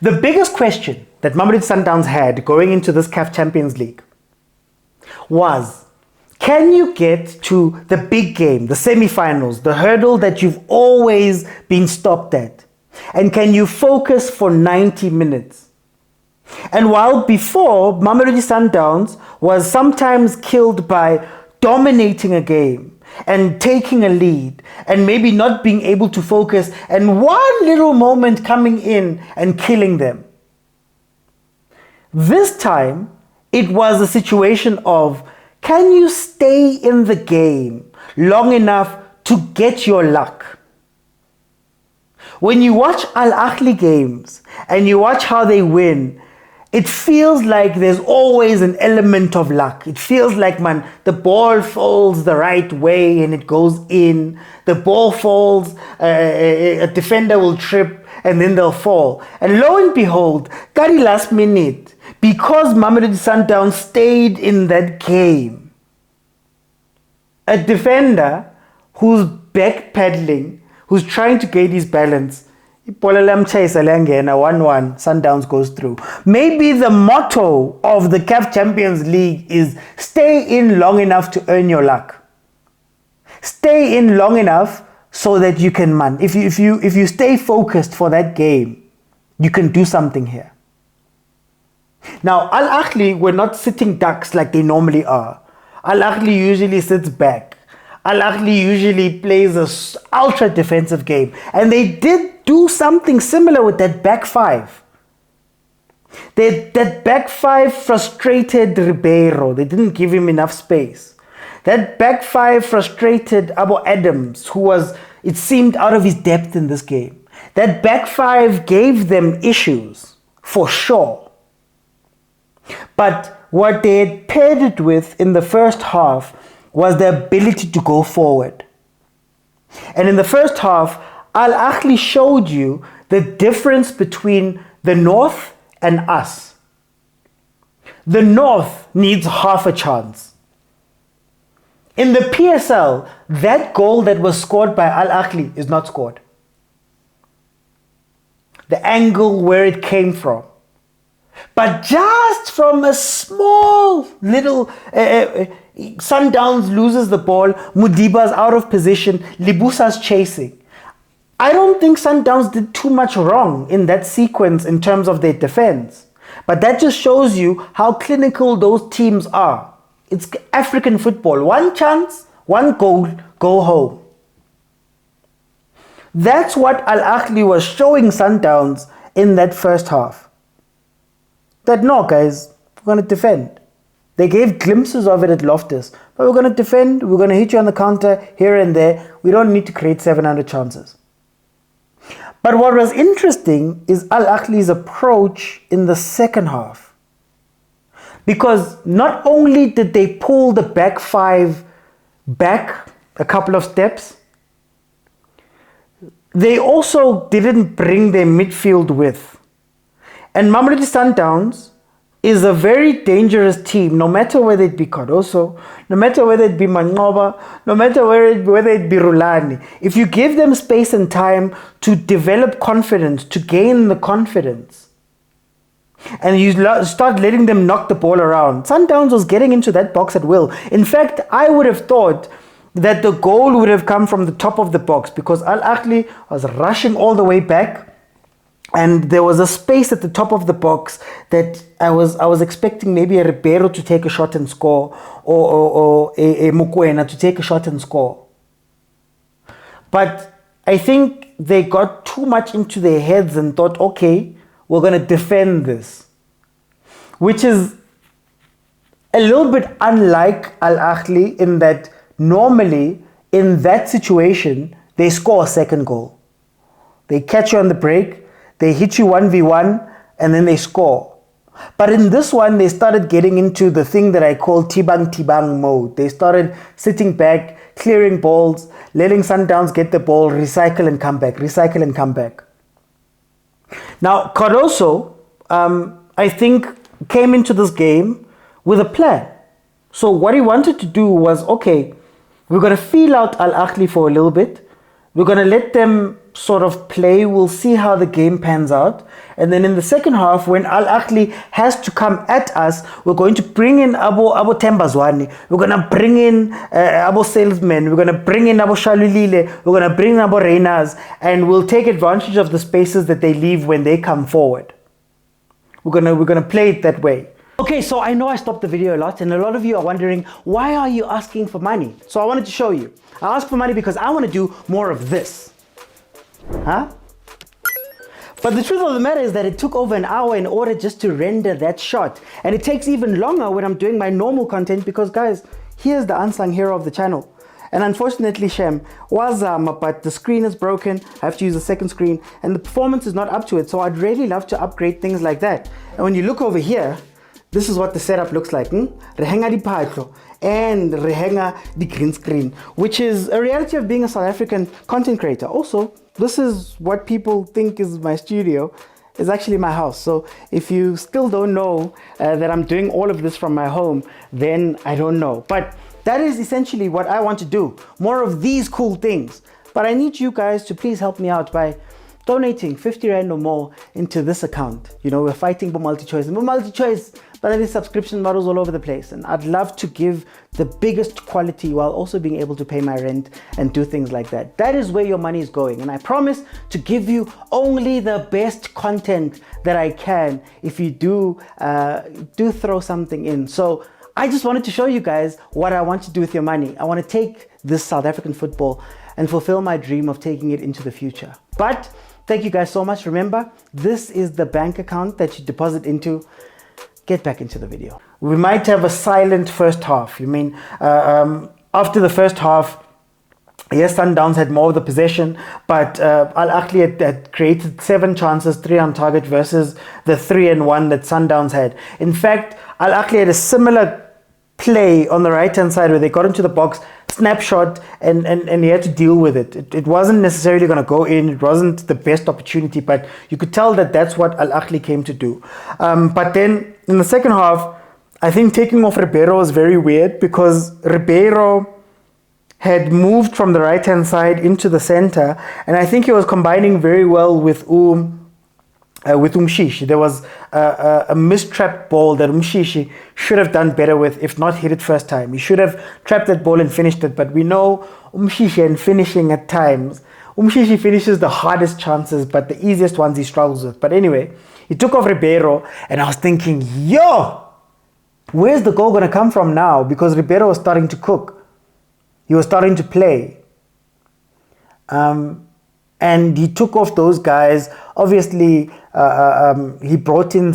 The biggest question that Mamelodi Sundowns had going into this CAF Champions League was, can you get to the big game, the semi-finals, the hurdle that you've always been stopped at? And can you focus for 90 minutes? And while before, Mamelodi Sundowns was sometimes killed by dominating a game and taking a lead and maybe not being able to focus and one little moment coming in and killing them. This time, it was a situation of, can you stay in the game long enough to get your luck? When you watch Ahly games and you watch how they win, it feels like there's always an element of luck. It feels like, man, the ball falls the right way and it goes in. The ball falls, a defender will trip and then they'll fall. And lo and behold, Kari last minute, because Mamelodi Sundowns stayed in that game, a defender who's backpedaling, who's trying to gain his balance, 1-1, Sundowns goes through. Maybe the motto of the CAF Champions League is stay in long enough to earn your luck. Stay in long enough so that you can, man, if you stay focused for that game, you can do something here. Now, Ahly were not sitting ducks like they normally are. Ahly usually sits back. Ahly usually plays an ultra defensive game. And they did do something similar with that back five. That back five frustrated Ribeiro. They didn't give him enough space. That back five frustrated Abo Adams, who was, it seemed, out of his depth in this game. That back five gave them issues, for sure. But what they had paired it with in the first half was the ability to go forward. And in the first half, Ahly showed you the difference between the North and us. The North needs half a chance. In the PSL, that goal that was scored by Ahly is not scored. The angle where it came from. But just from a small little Sundowns loses the ball, Mudiba's out of position, Libusa's chasing. I don't think Sundowns did too much wrong in that sequence in terms of their defense. But that just shows you how clinical those teams are. It's African football. One chance, one goal, go home. That's what Ahly was showing Sundowns in that first half. That no, guys, we're going to defend. They gave glimpses of it at Loftus. But we're going to defend, we're going to hit you on the counter here and there. We don't need to create 700 chances. But what was interesting is Ahly's approach in the second half. Because not only did they pull the back five back a couple of steps, they also didn't bring their midfield with. And Mamelodi Sundowns is a very dangerous team, no matter whether it be Cardoso, no matter whether it be Manqoba, no matter whether it be Rulani. If you give them space and time to develop confidence, to gain the confidence, and you start letting them knock the ball around, Sundowns was getting into that box at will. In fact, I would have thought that the goal would have come from the top of the box because Ahly was rushing all the way back. And there was a space at the top of the box that I was expecting maybe a Ribeiro to take a shot and score or a Mokwena to take a shot and score. But I think they got too much into their heads and thought, okay, we're going to defend this. Which is a little bit unlike Ahly in that normally in that situation, they score a second goal. They catch you on the break. They hit you 1v1 and then they score. But in this one, they started getting into the thing that I call tibang mode. They started sitting back, clearing balls, letting Sundowns get the ball, recycle and come back, recycle and come back. Now, Cardoso, I think, came into this game with a plan. So what he wanted to do was, okay, we're going to feel out Ahly for a little bit. We're going to let them sort of play. We'll see how the game pans out. And then in the second half, when Al Ahly has to come at us, we're going to bring in Abo Tembazwani. We're going to bring in Abo Salesmen. We're going to bring in Abo Shalulile. We're going to bring in Abo Reinas. And we'll take advantage of the spaces that they leave when they come forward. We're gonna play it that way. Okay, so I know I stopped the video a lot, and a lot of you are wondering, why are you asking for money? So I wanted to show you. I asked for money because I want to do more of this. Huh? But the truth of the matter is that it took over an hour in order just to render that shot. And it takes even longer when I'm doing my normal content because, guys, here's the unsung hero of the channel. And unfortunately, Shem, wazama, but the screen is broken. I have to use a second screen, and the performance is not up to it. So I'd really love to upgrade things like that. And when you look over here, this is what the setup looks like. Rehenga di patlo and rehenga di green screen, which is a reality of being a South African content creator. Also, this is what people think is my studio. It's actually my house. So if you still don't know that I'm doing all of this from my home, then I don't know. But that is essentially what I want to do. More of these cool things. But I need you guys to please help me out by donating 50 Rand or more into this account. You know, we're fighting for multi-choice. And multi-choice, but there are subscription models all over the place. And I'd love to give the biggest quality while also being able to pay my rent and do things like that. That is where your money is going. And I promise to give you only the best content that I can if you do throw something in. So I just wanted to show you guys what I want to do with your money. I want to take this South African football and fulfill my dream of taking it into the future. But thank you guys so much. Remember, this is the bank account that you deposit into. Get back into the video. We might have a silent first half. You mean, after the first half, yes, Sundowns had more of the possession, but Al Ahly had created 7 chances, 3 on target versus the 3 and 1 that Sundowns had. In fact, Al Ahly had a similar play on the right-hand side where they got into the box, snapshot, and he had to deal with it. It wasn't necessarily going to go in. It wasn't the best opportunity, but you could tell that that's what Al Ahly came to do. But then in the second half, I think taking off Ribeiro was very weird because Ribeiro had moved from the right-hand side into the center, and I think he was combining very well with Umshishi. There was a mistrapped ball that Umshishi should have done better with, if not hit it first time. He should have trapped that ball and finished it, but we know Umshishi and finishing at times. Umshishi finishes the hardest chances, but the easiest ones he struggles with. But anyway, he took off Ribeiro, and I was thinking, yo, where's the goal going to come from now? Because Ribeiro was starting to cook. He was starting to play. And he took off those guys. Obviously, he brought in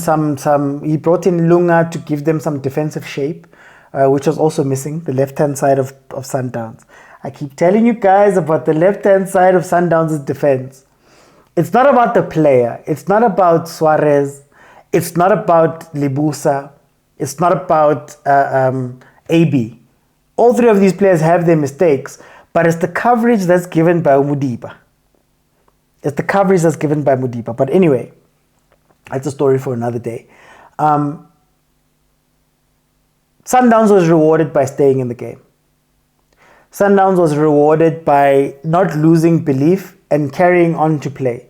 he brought in Lunga to give them some defensive shape, which was also missing, the left-hand side of Sundowns. I keep telling you guys about the left-hand side of Sundowns' defense. It's not about the player. It's not about Suarez. It's not about Libusa. It's not about AB. All 3 of these players have their mistakes, but it's the coverage that's given by Mudiba. It's the coverage that's given by Mudiba. But anyway, that's a story for another day. Sundowns was rewarded by staying in the game. Sundowns was rewarded by not losing belief and carrying on to play.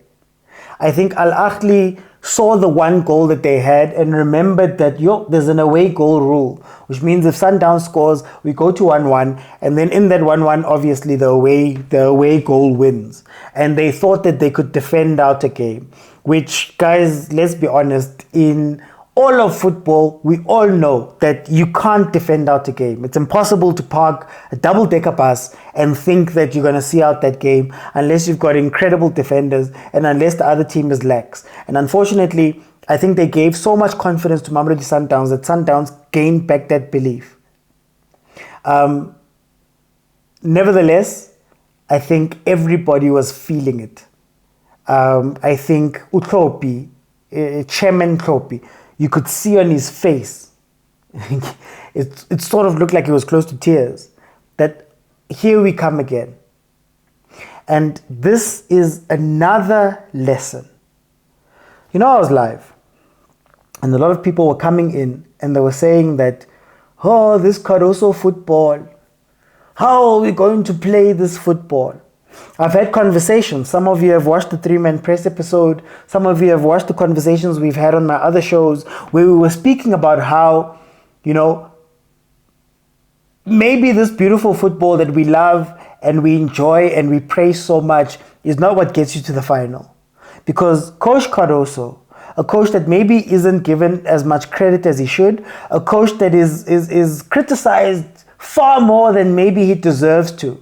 I think Al Ahly saw the 1 goal that they had and remembered that, there's an away goal rule, which means if Sundowns scores, we go to 1-1, and then in that 1-1, obviously the away goal wins. And they thought that they could defend out a game, which, guys, let's be honest, in all of football, we all know that you can't defend out a game. It's impossible to park a double-decker bus and think that you're going to see out that game unless you've got incredible defenders and unless the other team is lax. And unfortunately, I think they gave so much confidence to Mamelodi Sundowns that Sundowns gained back that belief. Nevertheless, I think everybody was feeling it. I think Utlopi, Chairman Utlopi, you could see on his face, it sort of looked like he was close to tears, that here we come again. And this is another lesson. You know, I was live, and a lot of people were coming in, and they were saying that, oh, this Cardoso football, how are we going to play this football? I've had conversations. Some of you have watched the 3-man press episode. Some of you have watched the conversations we've had on my other shows where we were speaking about how, maybe this beautiful football that we love and we enjoy and we praise so much is not what gets you to the final. Because Coach Cardoso, a coach that maybe isn't given as much credit as he should, a coach that is criticized far more than maybe he deserves to,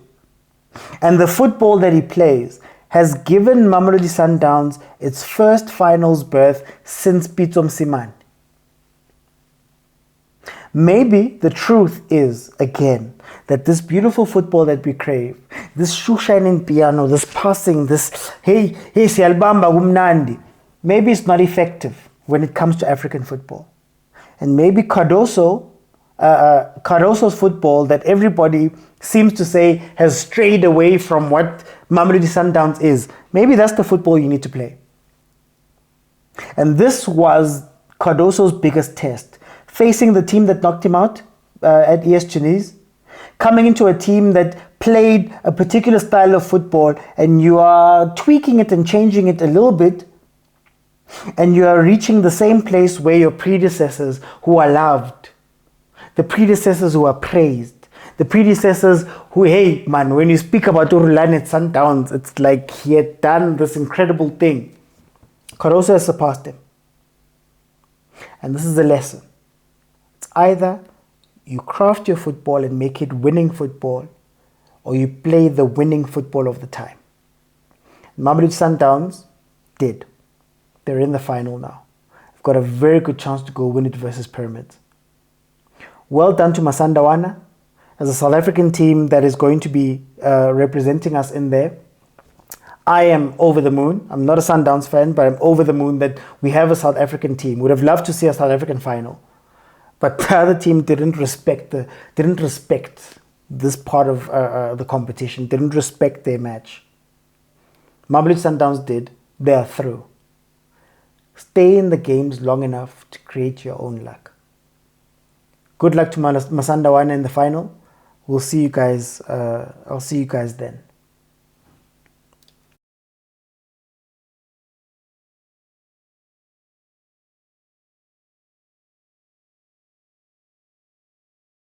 and the football that he plays has given Mamelodi Sundowns its first finals berth since Pitso Mosimane. Maybe the truth is, again, that this beautiful football that we crave, this shoe shining piano, this passing, this hey siyalibamba kumnandi, maybe it's not effective when it comes to African football. And maybe Cardoso's football that everybody seems to say has strayed away from what Mamelodi Sundowns is. Maybe that's the football you need to play. And this was Cardoso's biggest test. Facing the team that knocked him out at ES Tunis, coming into a team that played a particular style of football, and you are tweaking it and changing it a little bit, and you are reaching the same place where your predecessors who are loved, the predecessors who are praised, the predecessors who, hey man, when you speak about Rulani at Sundowns, it's like he had done this incredible thing. Cardoso has surpassed him. And this is the lesson. It's either you craft your football and make it winning football, or you play the winning football of the time. Mamelodi Sundowns did. They're in the final now. They've got a very good chance to go win it versus Pyramids. Well done to Masandawana as a South African team that is going to be representing us in there. I am over the moon. I'm not a Sundowns fan, but I'm over the moon that we have a South African team. Would have loved to see a South African final. But the other team didn't respect this part of the competition, didn't respect their match. Mamelodi Sundowns did. They are through. Stay in the games long enough to create your own luck. Good luck to Masandawana in the final. We'll see you guys. I'll see you guys then.